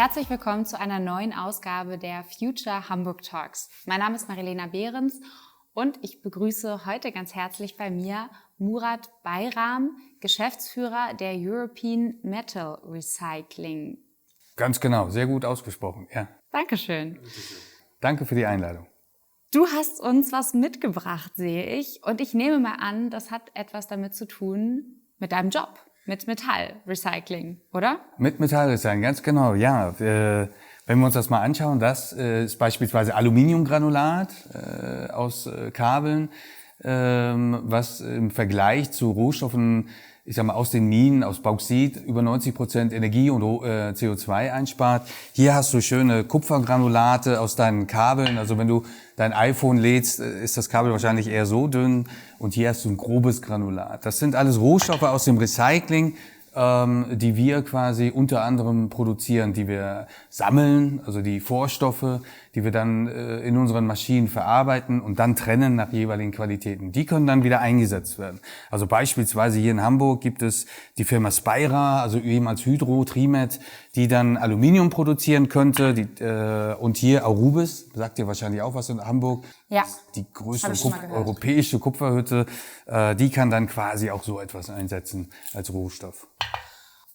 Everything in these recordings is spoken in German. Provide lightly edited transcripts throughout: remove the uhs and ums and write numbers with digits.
Herzlich willkommen zu einer neuen Ausgabe der Future Hamburg Talks. Mein Name ist Marilena Behrens und ich begrüße heute ganz herzlich bei mir Murat Bayram, Geschäftsführer der European Metal Recycling. Ganz genau, sehr gut ausgesprochen, ja. Dankeschön. Danke für die Einladung. Du hast uns was mitgebracht, sehe ich. Und ich nehme mal an, das hat etwas damit zu tun mit deinem Job, mit Metallrecycling, oder? Mit Metallrecycling, ganz genau, ja. Wenn wir uns das mal anschauen, das ist beispielsweise Aluminiumgranulat aus Kabeln, was im Vergleich zu Rohstoffen, ich sag mal, aus den Minen, aus Bauxit, über 90% Energie und CO2 einspart. Hier hast du schöne Kupfergranulate aus deinen Kabeln. Also wenn du dein iPhone lädst, ist das Kabel wahrscheinlich eher so dünn. Und hier hast du ein grobes Granulat. Das sind alles Rohstoffe aus dem Recycling, die wir quasi unter anderem produzieren, die wir sammeln, also die Vorstoffe, die wir dann in unseren Maschinen verarbeiten und dann trennen nach jeweiligen Qualitäten. Die können dann wieder eingesetzt werden. Also beispielsweise hier in Hamburg gibt es die Firma Spira, also ehemals Hydro, Trimet, die dann Aluminium produzieren könnte. Und hier Aurubis, sagt ihr wahrscheinlich auch was in Hamburg. Ja, die größte europäische Kupferhütte, die kann dann quasi auch so etwas einsetzen als Rohstoff.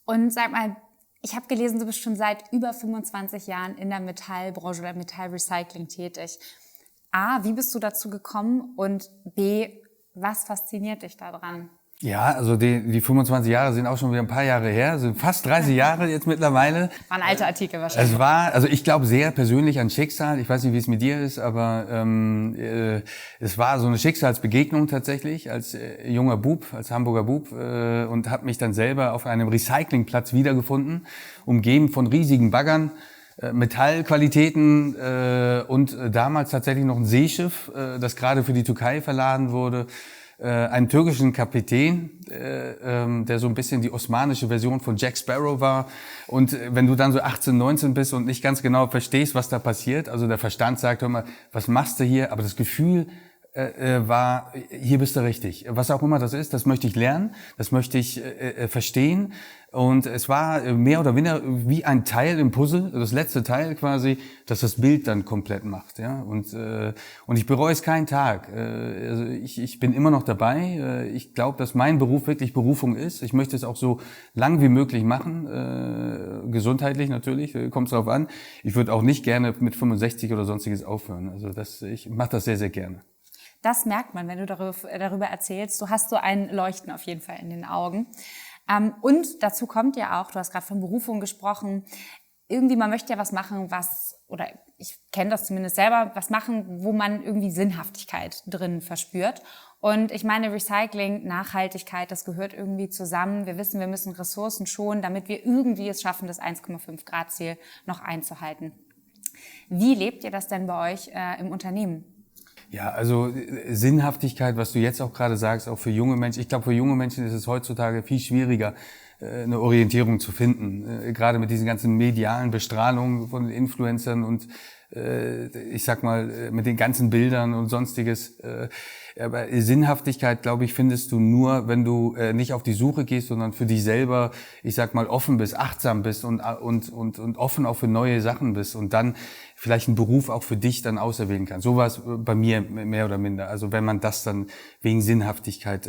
Und sag mal, ich habe gelesen, du bist schon seit über 25 Jahren in der Metallbranche oder Metallrecycling tätig. A, wie bist du dazu gekommen? Und B, was fasziniert dich daran? Ja, also die 25 Jahre sind auch schon wieder ein paar Jahre her, sind fast 30 Jahre jetzt mittlerweile. War ein alter Artikel wahrscheinlich. Es war, also ich glaube sehr persönlich an Schicksal. Ich weiß nicht, wie es mit dir ist, aber es war so eine Schicksalsbegegnung tatsächlich als junger Bub, als Hamburger Bub und habe mich dann selber auf einem Recyclingplatz wiedergefunden, umgeben von riesigen Baggern. Metallqualitäten und damals tatsächlich noch ein Seeschiff, das gerade für die Türkei verladen wurde. Einen türkischen Kapitän, der so ein bisschen die osmanische Version von Jack Sparrow war. Und wenn du dann so 18, 19 bist und nicht ganz genau verstehst, was da passiert, also der Verstand sagt, hör mal, was machst du hier? Aber das Gefühl war, hier bist du richtig. Was auch immer das ist, das möchte ich lernen, das möchte ich verstehen. Und es war mehr oder weniger wie ein Teil im Puzzle, das letzte Teil quasi, das das Bild dann komplett macht. Ja? Und ich bereue es keinen Tag. Also ich bin immer noch dabei. Ich glaube, dass mein Beruf wirklich Berufung ist. Ich möchte es auch so lang wie möglich machen. Gesundheitlich natürlich, kommt es drauf an. Ich würde auch nicht gerne mit 65 oder sonstiges aufhören. Also ich mache das sehr, sehr gerne. Das merkt man, wenn du darüber erzählst. Du hast so ein Leuchten auf jeden Fall in den Augen. Und dazu kommt ja auch, du hast gerade von Berufung gesprochen, irgendwie man möchte ja was machen, oder ich kenne das zumindest selber, was machen, wo man irgendwie Sinnhaftigkeit drin verspürt. Und ich meine, Recycling, Nachhaltigkeit, das gehört irgendwie zusammen. Wir wissen, wir müssen Ressourcen schonen, damit wir irgendwie es schaffen, das 1,5 Grad Ziel noch einzuhalten. Wie lebt ihr das denn bei euch im Unternehmen? Ja, also Sinnhaftigkeit, was du jetzt auch gerade sagst, auch für junge Menschen. Ich glaube, für junge Menschen ist es heutzutage viel schwieriger, eine Orientierung zu finden. Gerade mit diesen ganzen medialen Bestrahlungen von Influencern und ich sag mal, mit den ganzen Bildern und Sonstiges. Aber Sinnhaftigkeit, glaube ich, findest du nur, wenn du nicht auf die Suche gehst, sondern für dich selber, ich sag mal, offen bist, achtsam bist und offen auch für neue Sachen bist und dann vielleicht einen Beruf auch für dich dann auserwählen kannst. So war es bei mir mehr oder minder. Also wenn man das dann wegen Sinnhaftigkeit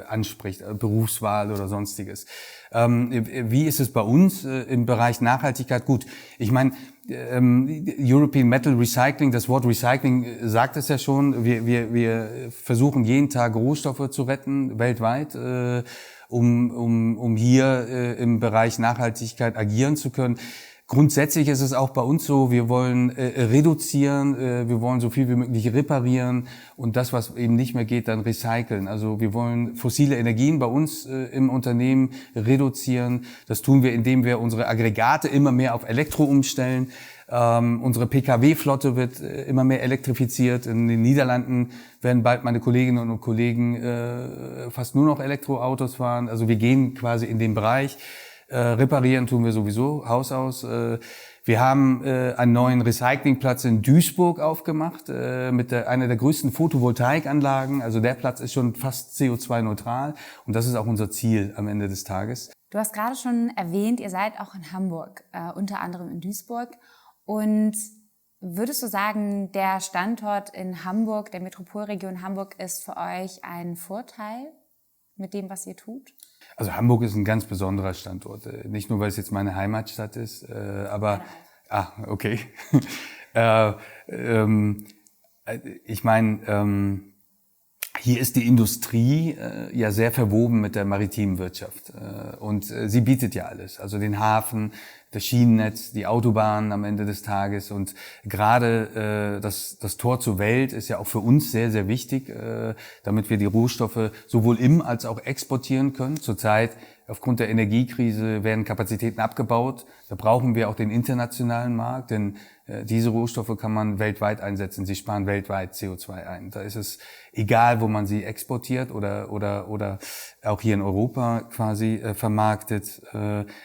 anspricht, Berufswahl oder Sonstiges. Wie ist es bei uns im Bereich Nachhaltigkeit? Gut, ich meine, European Metal Recycling, das Wort Recycling sagt es ja schon. Wir versuchen jeden Tag Rohstoffe zu retten, weltweit, um hier im Bereich Nachhaltigkeit agieren zu können. Grundsätzlich ist es auch bei uns so, wir wollen reduzieren, wir wollen so viel wie möglich reparieren und das, was eben nicht mehr geht, dann recyceln. Also wir wollen fossile Energien bei uns im Unternehmen reduzieren. Das tun wir, indem wir unsere Aggregate immer mehr auf Elektro umstellen. Unsere Pkw-Flotte wird immer mehr elektrifiziert. In den Niederlanden werden bald meine Kolleginnen und Kollegen fast nur noch Elektroautos fahren. Also wir gehen quasi in den Bereich. Reparieren tun wir sowieso, Haus aus. Wir haben einen neuen Recyclingplatz in Duisburg aufgemacht, mit einer der größten Photovoltaikanlagen. Also der Platz ist schon fast CO2-neutral und das ist auch unser Ziel am Ende des Tages. Du hast gerade schon erwähnt, ihr seid auch in Hamburg, unter anderem in Duisburg. Und würdest du sagen, der Standort in Hamburg, der Metropolregion Hamburg, ist für euch ein Vorteil mit dem, was ihr tut? Also Hamburg ist ein ganz besonderer Standort. Nicht nur, weil es jetzt meine Heimatstadt ist, aber... Okay. Ich meine, hier ist die Industrie ja sehr verwoben mit der maritimen Wirtschaft und sie bietet ja alles, also den Hafen, das Schienennetz, die Autobahn am Ende des Tages und gerade das Tor zur Welt ist ja auch für uns sehr, sehr wichtig, damit wir die Rohstoffe sowohl als auch exportieren können. Zurzeit aufgrund der Energiekrise werden Kapazitäten abgebaut. Da brauchen wir auch den internationalen Markt, denn diese Rohstoffe kann man weltweit einsetzen. Sie sparen weltweit CO2 ein. Da ist es egal, wo man sie exportiert oder auch hier in Europa quasi vermarktet.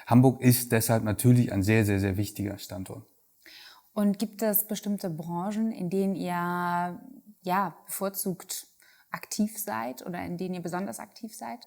Hamburg ist deshalb natürlich ein sehr, sehr, sehr wichtiger Standort. Und gibt es bestimmte Branchen, in denen ihr bevorzugt aktiv seid oder in denen ihr besonders aktiv seid?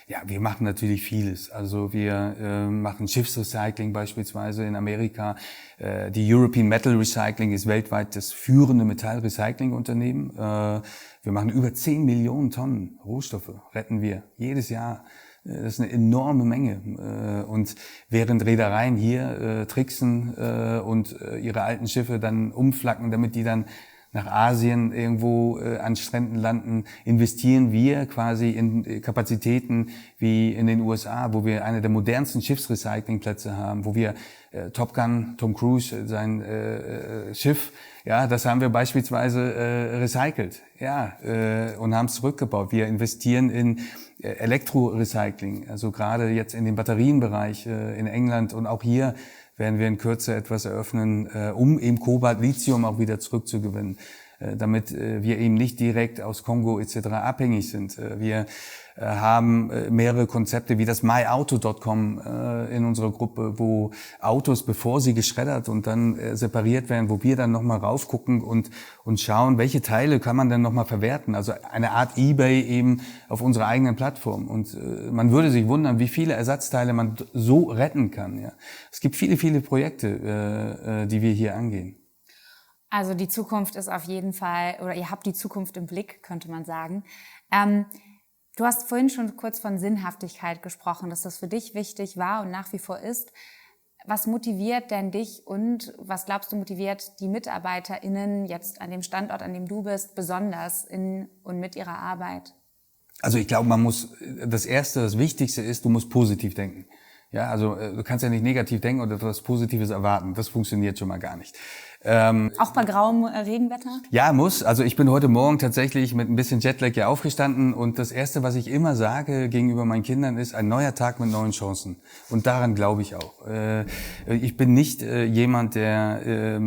Ja, wir machen natürlich vieles. Also wir machen Schiffsrecycling beispielsweise in Amerika. Die European Metal Recycling ist weltweit das führende Metallrecyclingunternehmen. Wir machen über 10 Millionen Tonnen Rohstoffe, retten wir jedes Jahr. Das ist eine enorme Menge. Und während Reedereien hier tricksen und ihre alten Schiffe dann umflacken, damit die dann nach Asien irgendwo an Stränden landen, investieren wir quasi in Kapazitäten wie in den USA, wo wir eine der modernsten Schiffsrecyclingplätze haben, wo wir Top Gun, Tom Cruise, sein Schiff, ja, das haben wir beispielsweise recycelt, ja, und haben es zurückgebaut. Wir investieren in Elektrorecycling, also gerade jetzt in den Batterienbereich in England und auch hier werden wir in Kürze etwas eröffnen, um eben Kobalt, Lithium auch wieder zurückzugewinnen, damit wir eben nicht direkt aus Kongo etc. abhängig sind. Wir haben mehrere Konzepte wie das myauto.com in unserer Gruppe, wo Autos, bevor sie geschreddert und dann separiert werden, wo wir dann nochmal raufgucken und schauen, welche Teile kann man denn nochmal verwerten. Also eine Art eBay eben auf unserer eigenen Plattform. Und man würde sich wundern, wie viele Ersatzteile man so retten kann. Ja. Es gibt viele, viele Projekte, die wir hier angehen. Also die Zukunft ist auf jeden Fall, oder ihr habt die Zukunft im Blick, könnte man sagen. Du hast vorhin schon kurz von Sinnhaftigkeit gesprochen, dass das für dich wichtig war und nach wie vor ist. Was motiviert denn dich und was glaubst du motiviert die MitarbeiterInnen jetzt an dem Standort, an dem du bist, besonders in und mit ihrer Arbeit? Also ich glaube, das Wichtigste ist, du musst positiv denken. Ja, also du kannst ja nicht negativ denken oder etwas Positives erwarten. Das funktioniert schon mal gar nicht. Auch bei grauem Regenwetter? Ja, muss. Also ich bin heute Morgen tatsächlich mit ein bisschen Jetlag hier aufgestanden und das Erste, was ich immer sage gegenüber meinen Kindern, ist ein neuer Tag mit neuen Chancen. Und daran glaube ich auch. Ich bin nicht jemand, der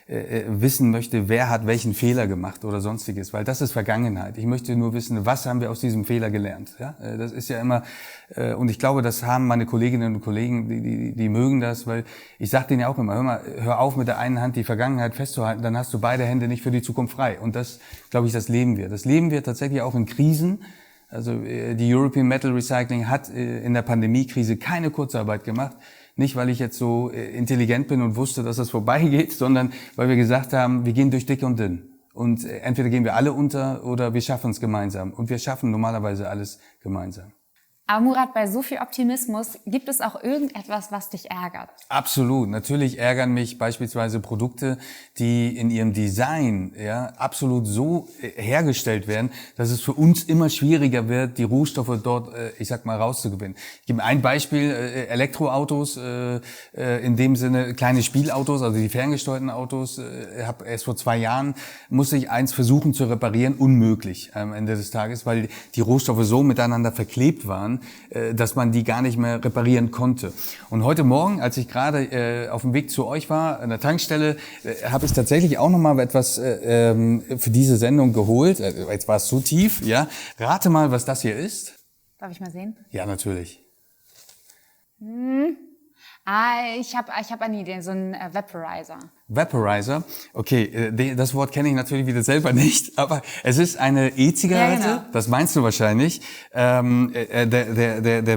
wissen möchte, wer hat welchen Fehler gemacht oder sonstiges, weil das ist Vergangenheit. Ich möchte nur wissen, was haben wir aus diesem Fehler gelernt. Ja, das ist ja immer, und ich glaube, das haben meine Kolleginnen und Kollegen, die mögen das, weil ich sage denen ja auch immer, hör auf mit der einen Hand die Vergangenheit festzuhalten, dann hast du beide Hände nicht für die Zukunft frei. Und das, glaube ich, das leben wir. Das leben wir tatsächlich auch in Krisen. Also die European Metal Recycling hat in der Pandemiekrise keine Kurzarbeit gemacht. Nicht, weil ich jetzt so intelligent bin und wusste, dass das vorbeigeht, sondern weil wir gesagt haben, wir gehen durch dick und dünn. Und entweder gehen wir alle unter oder wir schaffen es gemeinsam. Und wir schaffen normalerweise alles gemeinsam. Aber Murat, bei so viel Optimismus gibt es auch irgendetwas, was dich ärgert? Absolut. Natürlich ärgern mich beispielsweise Produkte, die in ihrem Design absolut so hergestellt werden, dass es für uns immer schwieriger wird, die Rohstoffe dort, rauszugewinnen. Ich gebe ein Beispiel, Elektroautos, in dem Sinne kleine Spielautos, also die ferngesteuerten Autos. Erst vor 2 Jahren musste ich eins versuchen zu reparieren, unmöglich am Ende des Tages, weil die Rohstoffe so miteinander verklebt waren, dass man die gar nicht mehr reparieren konnte. Und heute Morgen, als ich gerade auf dem Weg zu euch war, an der Tankstelle, habe ich tatsächlich auch nochmal etwas für diese Sendung geholt. Jetzt war es zu tief, ja. Rate mal, was das hier ist. Darf ich mal sehen? Ja, natürlich. Ich hab eine Idee, so ein Vaporizer. Vaporizer, okay, das Wort kenne ich natürlich wieder selber nicht, aber es ist eine E-Zigarette, Ja, genau. Das meinst du wahrscheinlich. Der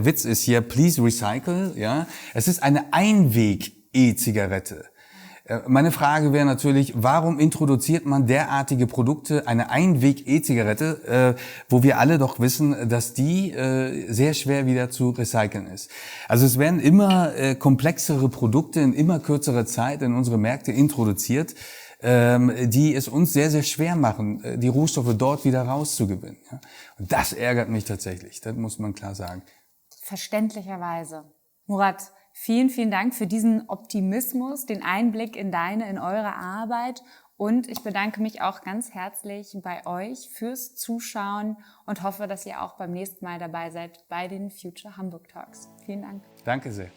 Witz ist hier, please recycle, ja. Es ist eine Einweg-E-Zigarette. Meine Frage wäre natürlich, warum introduziert man derartige Produkte, eine Einweg-E-Zigarette, wo wir alle doch wissen, dass die sehr schwer wieder zu recyceln ist. Also es werden immer komplexere Produkte in immer kürzerer Zeit in unsere Märkte introduziert, die es uns sehr, sehr schwer machen, die Rohstoffe dort wieder rauszugewinnen. Ja? Und das ärgert mich tatsächlich, das muss man klar sagen. Verständlicherweise. Murat, vielen, vielen Dank für diesen Optimismus, den Einblick in eure Arbeit. Und ich bedanke mich auch ganz herzlich bei euch fürs Zuschauen und hoffe, dass ihr auch beim nächsten Mal dabei seid bei den Future Hamburg Talks. Vielen Dank. Danke sehr.